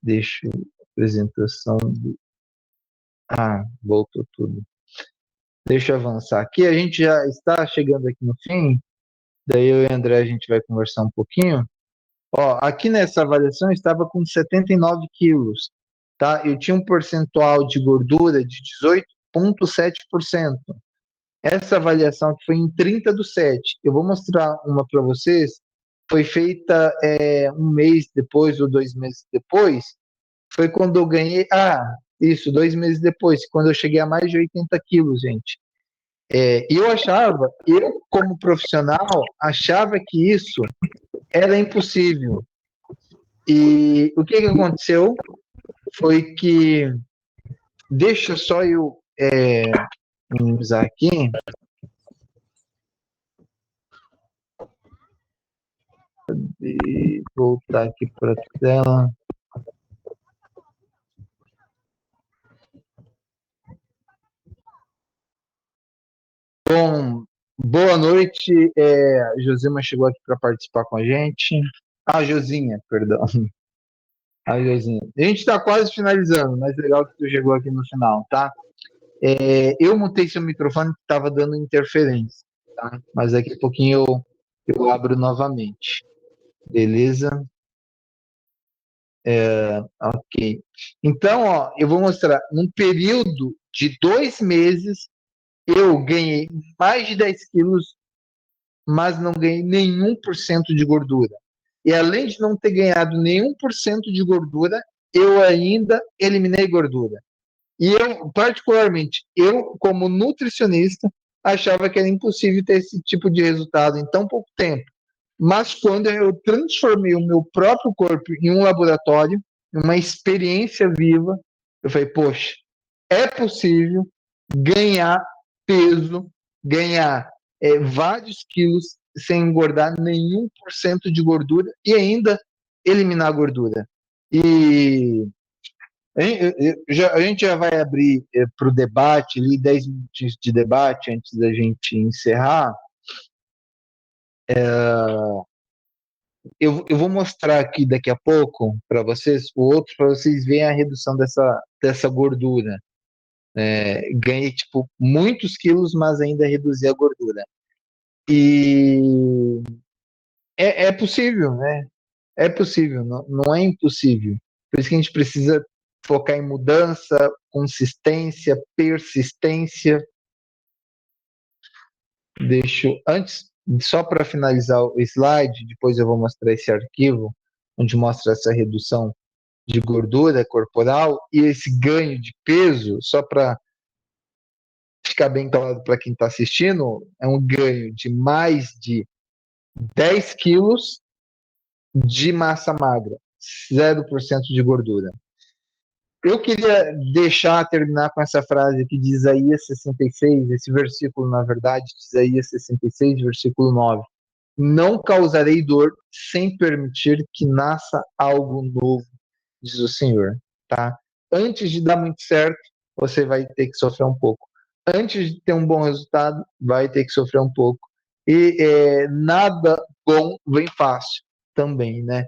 Deixa a apresentação. Voltou tudo. Deixa eu avançar aqui. A gente já está chegando aqui no fim. Daí eu e o André a gente vai conversar um pouquinho. Aqui nessa avaliação eu estava com 79 quilos, tá? Eu tinha um percentual de gordura de 3,7%. Essa avaliação que foi em 30/7. Eu vou mostrar uma para vocês. Foi feita um mês depois ou 2 meses depois. Foi quando eu ganhei. Isso, 2 meses depois, quando eu cheguei a mais de 80 quilos, gente. Eu como profissional, achava que isso era impossível. E o que aconteceu foi que, deixa só eu minimizar aqui, e voltar aqui para a tela. Bom, boa noite. A Josema chegou aqui para participar com a gente. Josinha, perdão. A Josinha. A gente está quase finalizando, mas legal que tu chegou aqui no final, tá? Eu montei seu microfone que estava dando interferência, tá? Mas daqui a pouquinho eu abro novamente. Beleza? Ok. Então, ó, eu vou mostrar. Num período de 2 meses, eu ganhei mais de 10 quilos, mas não ganhei nenhum por cento de gordura. E além de não ter ganhado nenhum por cento de gordura, eu ainda eliminei gordura. E eu, particularmente, eu, como nutricionista, achava que era impossível ter esse tipo de resultado em tão pouco tempo. Mas quando eu transformei o meu próprio corpo em um laboratório, uma experiência viva, eu falei, poxa, é possível ganhar peso, ganhar vários quilos sem engordar nenhum por cento de gordura e ainda eliminar a gordura. E a gente já vai abrir para o debate, ali 10 minutos de debate antes da gente encerrar. Eu vou mostrar aqui daqui a pouco para vocês o outro, para vocês verem a redução dessa gordura. Ganhei tipo muitos quilos, mas ainda reduzi a gordura. E é possível, né? É possível, não é impossível. Por isso que a gente precisa focar em mudança, consistência, persistência. Antes, só para finalizar o slide, depois eu vou mostrar esse arquivo, onde mostra essa redução de gordura corporal e esse ganho de peso, só para ficar bem claro para quem está assistindo, é um ganho de mais de 10 quilos de massa magra, 0% de gordura. Eu queria terminar com essa frase aqui de Isaías 66, esse versículo, na verdade, de Isaías 66, versículo 9. Não causarei dor sem permitir que nasça algo novo, diz o Senhor, tá? Antes de dar muito certo, você vai ter que sofrer um pouco. Antes de ter um bom resultado, vai ter que sofrer um pouco. E nada bom vem fácil também, né?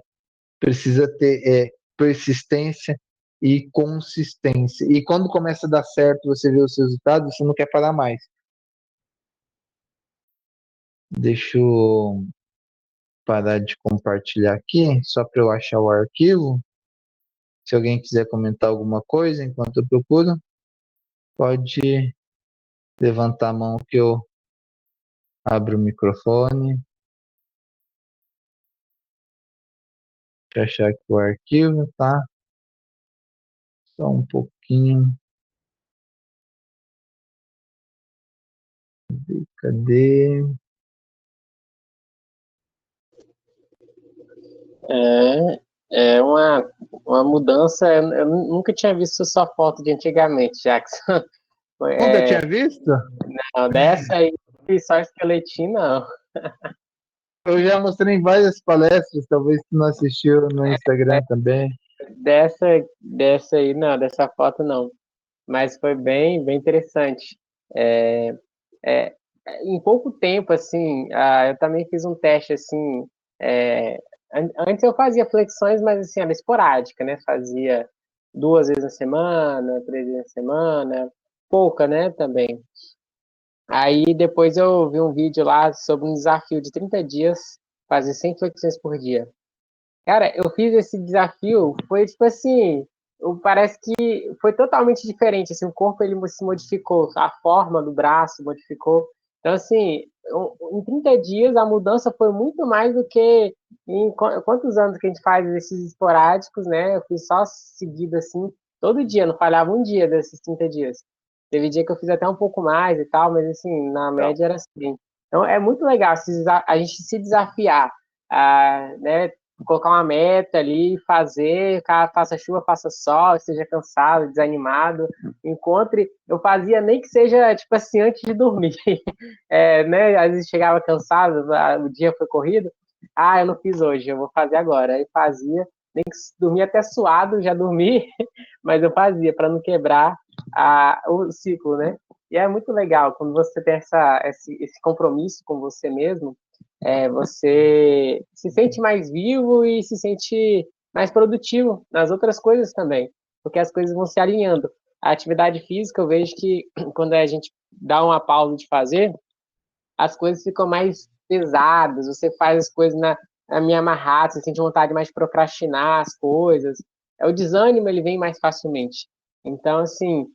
Precisa ter persistência e consistência. E quando começa a dar certo, você vê os resultados, você não quer parar mais. Deixa eu parar de compartilhar aqui, só para eu achar o arquivo. Se alguém quiser comentar alguma coisa enquanto eu procuro, pode levantar a mão que eu abro o microfone. Deixa eu achar aqui o arquivo, tá? Só um pouquinho. Cadê? É uma mudança. Eu nunca tinha visto sua foto de antigamente, Jackson. Nunca tinha visto? Não, dessa aí, só esqueletinho, não. Eu já mostrei em várias palestras, talvez tu não assistiu no Instagram também. Dessa aí, não, dessa foto não. Mas foi bem interessante. É, é, em pouco tempo, assim, eu também fiz um teste, assim, antes eu fazia flexões, mas assim, era esporádica, né? Fazia 2 vezes na semana, 3 vezes na semana, pouca, né, também. Aí depois eu vi um vídeo lá sobre um desafio de 30 dias, fazer 100 flexões por dia. Cara, eu fiz esse desafio, foi tipo assim, parece que foi totalmente diferente, assim, o corpo ele se modificou, a forma do braço modificou. Então, assim, em 30 dias a mudança foi muito mais do que em quantos anos que a gente faz esses esporádicos, né? Eu fiz só seguido, assim, todo dia, não falhava um dia desses 30 dias. Teve dia que eu fiz até um pouco mais e tal, mas, assim, na média era assim. Então, é muito legal a gente se desafiar, né? Colocar uma meta ali, fazer, faça chuva, faça sol, esteja cansado, desanimado, encontre. Eu fazia nem que seja, tipo assim, antes de dormir. Né? Às vezes chegava cansado, o dia foi corrido. Eu não fiz hoje, eu vou fazer agora. Aí fazia, nem que dormia até suado, já dormi, mas eu fazia para não quebrar o ciclo, né? E é muito legal quando você tem esse compromisso com você mesmo, você se sente mais vivo e se sente mais produtivo nas outras coisas também, porque as coisas vão se alinhando. A atividade física, eu vejo que quando a gente dá uma pausa de fazer, as coisas ficam mais pesadas, você faz as coisas na minha amarrada, você sente vontade mais de procrastinar as coisas. O desânimo, ele vem mais facilmente. Então, assim,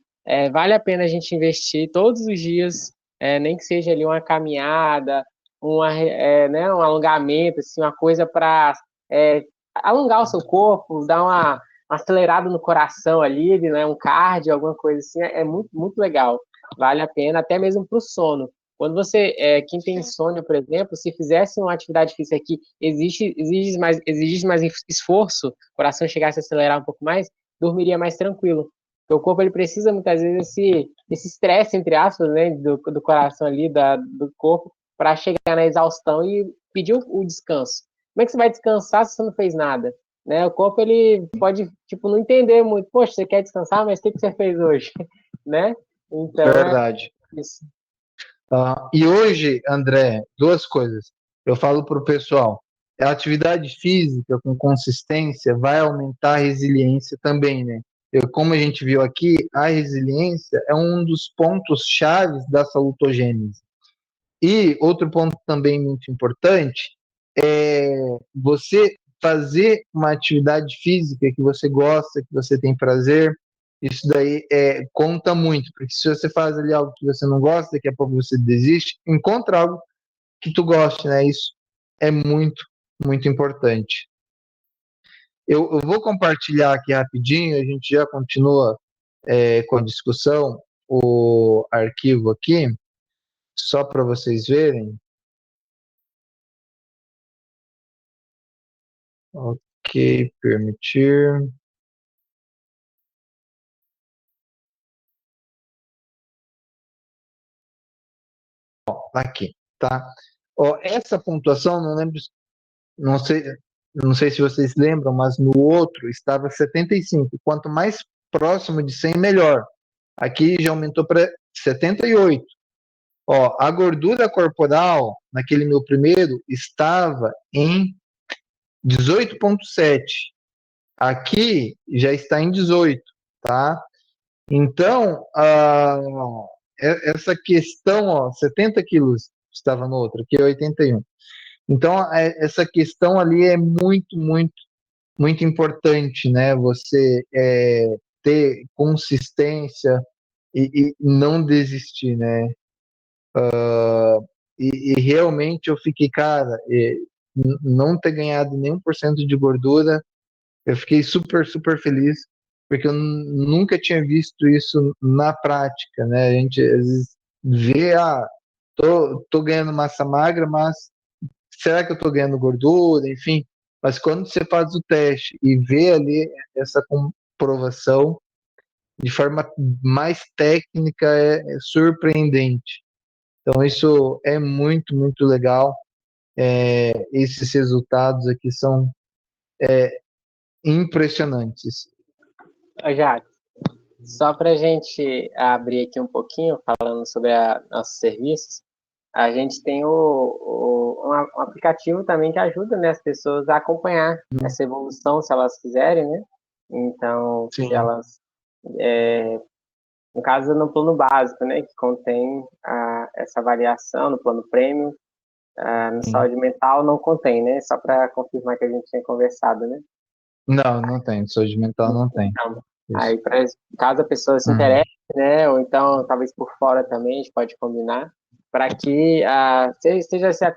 vale a pena a gente investir todos os dias, nem que seja ali uma caminhada, né, um alongamento, assim, uma coisa para alongar o seu corpo, dar uma acelerada no coração ali, né, um cardio, alguma coisa assim, é muito, muito legal. Vale a pena, até mesmo para o sono. Quando quem tem insônia, por exemplo, se fizesse uma atividade física que exige mais esforço, o coração chegasse a acelerar um pouco mais, dormiria mais tranquilo. Porque o corpo ele precisa muitas vezes esse estresse, entre aspas, né, do coração ali, do corpo, para chegar na exaustão e pedir o descanso. Como é que você vai descansar se você não fez nada? Né? O corpo ele pode tipo não entender muito. Poxa, você quer descansar, mas o que você fez hoje? Né? Então é Verdade. isso. E hoje, André, duas coisas. Eu falo para o pessoal, a atividade física com consistência vai aumentar a resiliência também, né? Como a gente viu aqui, a resiliência é um dos pontos chaves da salutogênese. E outro ponto também muito importante é você fazer uma atividade física que você gosta, que você tem prazer. Isso daí conta muito, porque se você faz ali algo que você não gosta, daqui a pouco você desiste, encontra algo que tu goste, né? Isso é muito, muito importante. Eu vou compartilhar aqui rapidinho, a gente já continua com a discussão, o arquivo aqui, só para vocês verem. Ok, permitir. Aqui, tá? Ó, essa pontuação, não lembro, não sei, não sei se vocês lembram, mas no outro estava 75. Quanto mais próximo de 100, melhor. Aqui já aumentou para 78. Ó, a gordura corporal, naquele meu primeiro, estava em 18,7. Aqui já está em 18, tá? Então, essa questão, ó, 70 quilos estava no outro, aqui é 81. Então, essa questão ali é muito, muito, muito importante, né? Você ter consistência e não desistir, né? E realmente eu fiquei, cara, não ter ganhado nenhum por cento de gordura, eu fiquei super, super feliz, porque eu nunca tinha visto isso na prática, né? A gente às vezes vê, tô ganhando massa magra, mas será que eu tô ganhando gordura? Enfim, mas quando você faz o teste e vê ali essa comprovação de forma mais técnica, é surpreendente. Então, isso é muito, muito legal. Esses resultados aqui são impressionantes. Já, só para a gente abrir aqui um pouquinho, falando sobre nossos serviços, a gente tem um aplicativo também que ajuda, né, as pessoas a acompanhar essa evolução, se elas quiserem, né? Então, se Sim, elas, no caso, no plano básico, né, que contém essa variação, no plano premium, no sim. saúde mental não contém, né? Só para confirmar que a gente tinha conversado, né? Não, não tem. Saúde mental não tem. isso. Aí, caso a pessoa se Uhum. interesse, né, ou então talvez por fora também, a gente pode combinar, para que seja,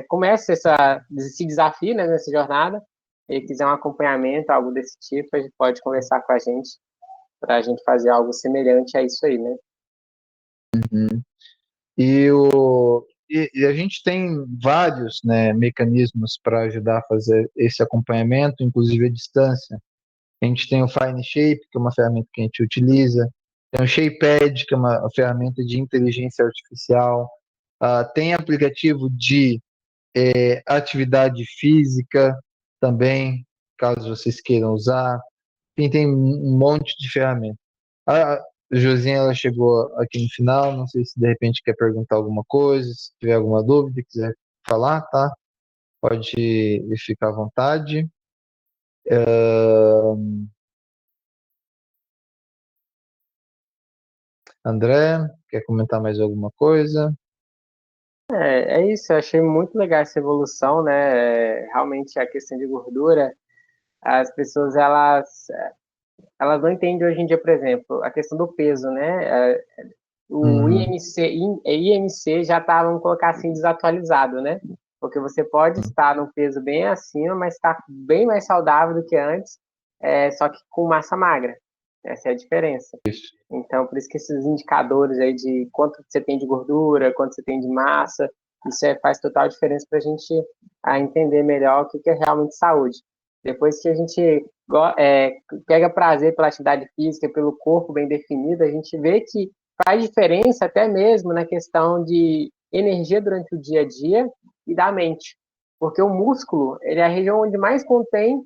comece esse desafio, né, nessa jornada, e quiser um acompanhamento, algo desse tipo, a gente pode conversar com a gente, para a gente fazer algo semelhante a isso aí, né? Uhum. E a gente tem vários, né, mecanismos para ajudar a fazer esse acompanhamento, inclusive à distância. A gente tem o Fine Shape, que é uma ferramenta que a gente utiliza. Tem o ShapePad, que é uma ferramenta de inteligência artificial. Tem aplicativo de atividade física também, caso vocês queiram usar. Tem um monte de ferramentas. A Josinha, ela chegou aqui no final, não sei se de repente quer perguntar alguma coisa, se tiver alguma dúvida, quiser falar, tá? Pode ficar à vontade. André, quer comentar mais alguma coisa? É isso, eu achei muito legal essa evolução, né? Realmente a questão de gordura, as pessoas elas não entendem hoje em dia, por exemplo, a questão do peso, né? O Uhum. IMC já está, vamos colocar assim, desatualizado, né? Porque você pode estar num peso bem acima, mas está bem mais saudável do que antes, só que com massa magra. Essa é a diferença. Então, por isso que esses indicadores aí de quanto você tem de gordura, quanto você tem de massa, isso faz total diferença para a gente entender melhor o que é realmente saúde. Depois que a gente pega prazer pela atividade física, pelo corpo bem definido, a gente vê que faz diferença até mesmo na questão de energia durante o dia a dia e da mente. Porque o músculo, ele é a região onde mais contém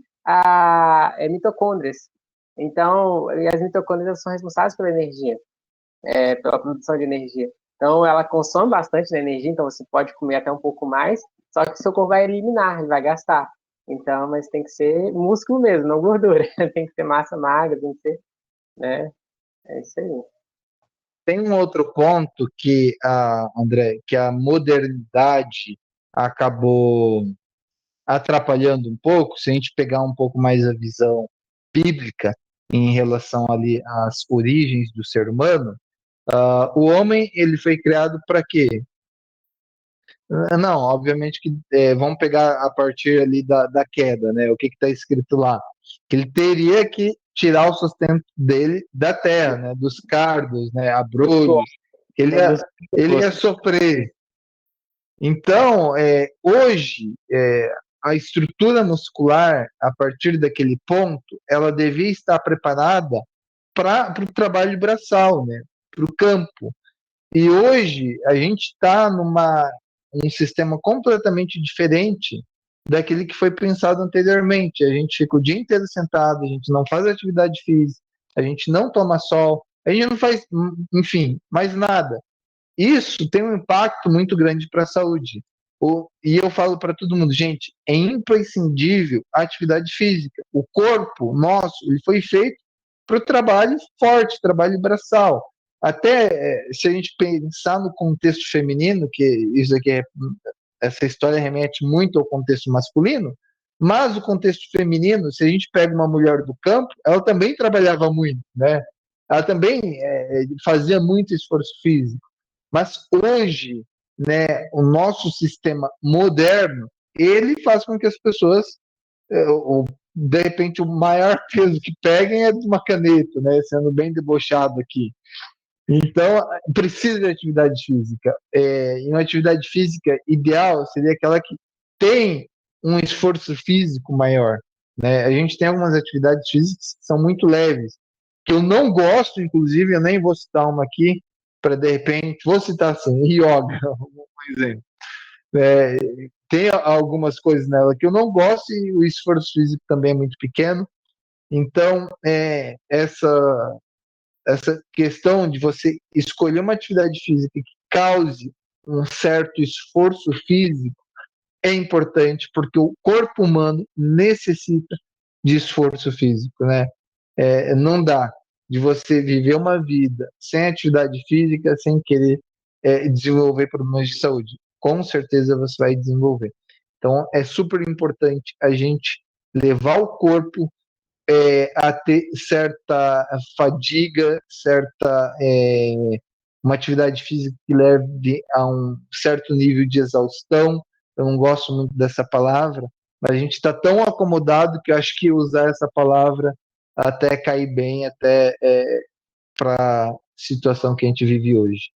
mitocôndrias. Então, e as mitocôndrias são responsáveis pela energia, pela produção de energia. Então, ela consome bastante energia, então você pode comer até um pouco mais, só que o seu corpo vai eliminar, ele vai gastar. Então, mas tem que ser músculo mesmo, não gordura. Tem que ser massa magra, tem que ser, né? É isso aí. Tem um outro ponto que, André, que a modernidade acabou atrapalhando um pouco, se a gente pegar um pouco mais a visão bíblica em relação ali às origens do ser humano, o homem ele foi criado para quê? Não, obviamente que vamos pegar a partir ali da queda, né? O que está escrito lá? Que ele teria que tirar o sustento dele da terra, né? Dos cardos, né? Abrolhos, que É dos ele ia ciclos. sofrer. Então, hoje, a estrutura muscular, a partir daquele ponto, ela devia estar preparada para o trabalho braçal, né? Para o campo. E hoje a gente está numa um sistema completamente diferente daquele que foi pensado anteriormente. A gente fica o dia inteiro sentado, a gente não faz atividade física, a gente não toma sol, a gente não faz, enfim, mais nada. Isso tem um impacto muito grande para a saúde. E eu falo para todo mundo, gente, é imprescindível a atividade física. O corpo nosso, ele foi feito para o trabalho forte, trabalho braçal. Até se a gente pensar no contexto feminino, que isso aqui essa história remete muito ao contexto masculino, mas o contexto feminino, se a gente pega uma mulher do campo, ela também trabalhava muito, né? Ela também fazia muito esforço físico. Mas hoje, né, o nosso sistema moderno, ele faz com que as pessoas, de repente, o maior peso que peguem é de uma caneta, né, sendo bem debochado aqui. Então, precisa de atividade física. E uma atividade física ideal seria aquela que tem um esforço físico maior. Né? A gente tem algumas atividades físicas que são muito leves, que eu não gosto, inclusive, eu nem vou citar uma aqui, para de repente, vou citar assim, yoga, um exemplo. É, tem algumas coisas nela que eu não gosto e o esforço físico também é muito pequeno. Então, essa questão de você escolher uma atividade física que cause um certo esforço físico é importante, porque o corpo humano necessita de esforço físico, né? Não dá de você viver uma vida sem atividade física, sem querer desenvolver problemas de saúde. Com certeza você vai desenvolver. Então, é super importante a gente levar o corpo a ter certa fadiga, uma atividade física que leve a um certo nível de exaustão. Eu não gosto muito dessa palavra, mas a gente está tão acomodado que eu acho que usar essa palavra até cair bem, até para a situação que a gente vive hoje.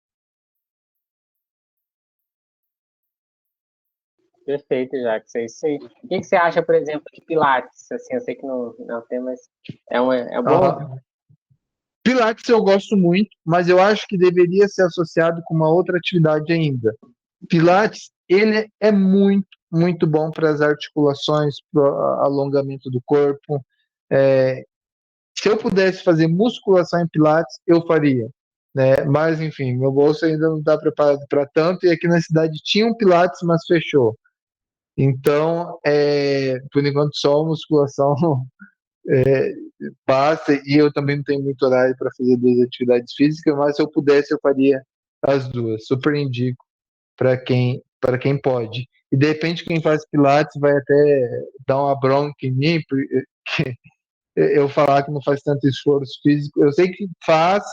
Perfeito, Jacques. É isso aí. O que você acha, por exemplo, de Pilates? Assim, eu sei que não tem, mas é bom? Uhum. Pilates eu gosto muito, mas eu acho que deveria ser associado com uma outra atividade ainda. Pilates, ele é muito, muito bom para as articulações, para o alongamento do corpo. É, se eu pudesse fazer musculação em Pilates, eu faria. Né? Mas, enfim, meu bolso ainda não está preparado para tanto, e aqui na cidade tinha um Pilates, mas fechou. Então, por enquanto, só musculação passa, e eu também não tenho muito horário para fazer duas atividades físicas, mas se eu pudesse, eu faria as duas. Super indico para quem pode. E de repente quem faz pilates vai até dar uma bronca em mim, porque eu falar que não faz tanto esforço físico. Eu sei que faz,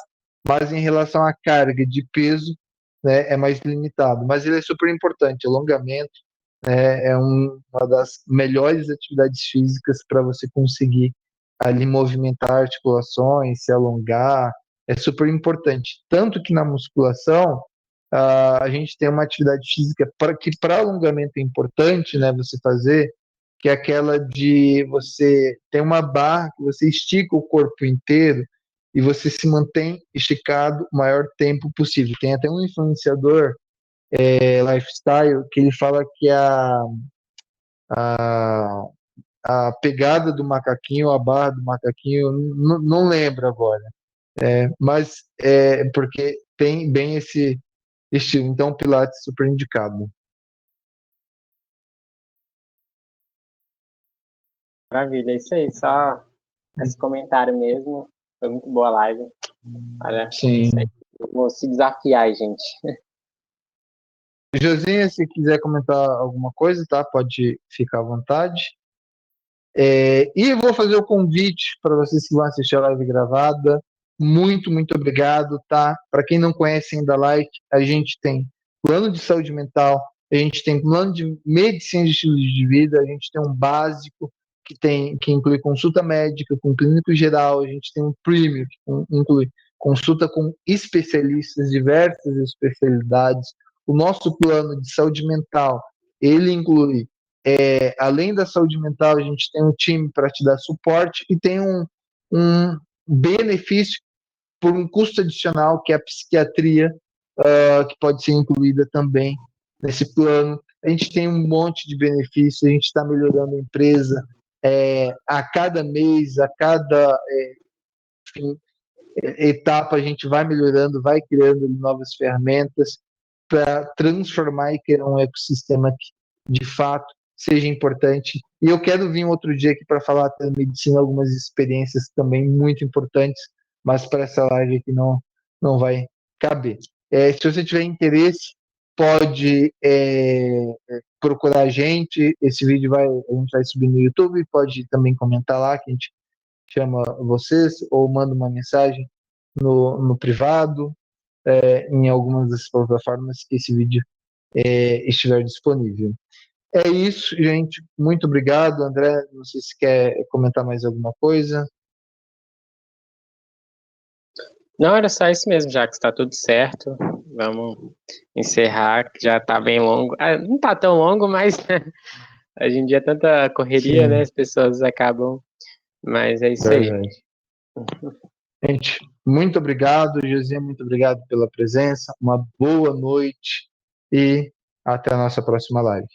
mas em relação à carga de peso, né, é mais limitado. Mas ele é super importante. Alongamento, né, é uma das melhores atividades físicas para você conseguir ali movimentar articulações, se alongar. É super importante. Tanto que na musculação, a gente tem uma atividade física que para alongamento é importante, né, você fazer, que é aquela de você ter uma barra que você estica o corpo inteiro e você se mantém esticado o maior tempo possível. Tem até um influenciador lifestyle que ele fala que a, a pegada do macaquinho, a barra do macaquinho, não lembro agora, mas é porque tem bem esse estilo. Então, Pilates super indicado. Maravilha, é isso aí. Só esse comentário mesmo. Foi muito boa a live. Olha, isso aí. Sim. Vou se desafiar, gente. Josinha, se quiser comentar alguma coisa, tá? Pode ficar à vontade. E vou fazer o convite para vocês que vão assistir a live gravada. Muito, muito obrigado, tá? Para quem não conhece ainda a Like, a gente tem plano de saúde mental, a gente tem plano de medicina de estilo de vida, a gente tem um básico que inclui consulta médica com clínico geral, a gente tem um premium que inclui consulta com especialistas, diversas especialidades. O nosso plano de saúde mental, ele inclui além da saúde mental, a gente tem um time para te dar suporte e tem um benefício por um custo adicional, que é a psiquiatria, que pode ser incluída também nesse plano. A gente tem um monte de benefícios, a gente está melhorando a empresa a cada mês, a cada enfim, etapa, a gente vai melhorando, vai criando novas ferramentas para transformar e criar um ecossistema que, de fato, seja importante. E eu quero vir outro dia aqui para falar da medicina, algumas experiências também muito importantes, mas para essa live aqui não vai caber. Se você tiver interesse, pode procurar a gente. Esse vídeo a gente vai subir no YouTube, pode também comentar lá, que a gente chama vocês, ou manda uma mensagem no privado, em algumas das plataformas que esse vídeo estiver disponível. É isso, gente. Muito obrigado, André. Não sei se quer comentar mais alguma coisa. Não, era só isso mesmo, já que está tudo certo. Vamos encerrar, que já está bem longo. Não está tão longo, mas hoje em dia é tanta correria, né? Sim, As pessoas acabam. Mas é isso aí. verdade. Gente, muito obrigado, José. Muito obrigado pela presença. Uma boa noite e até a nossa próxima live.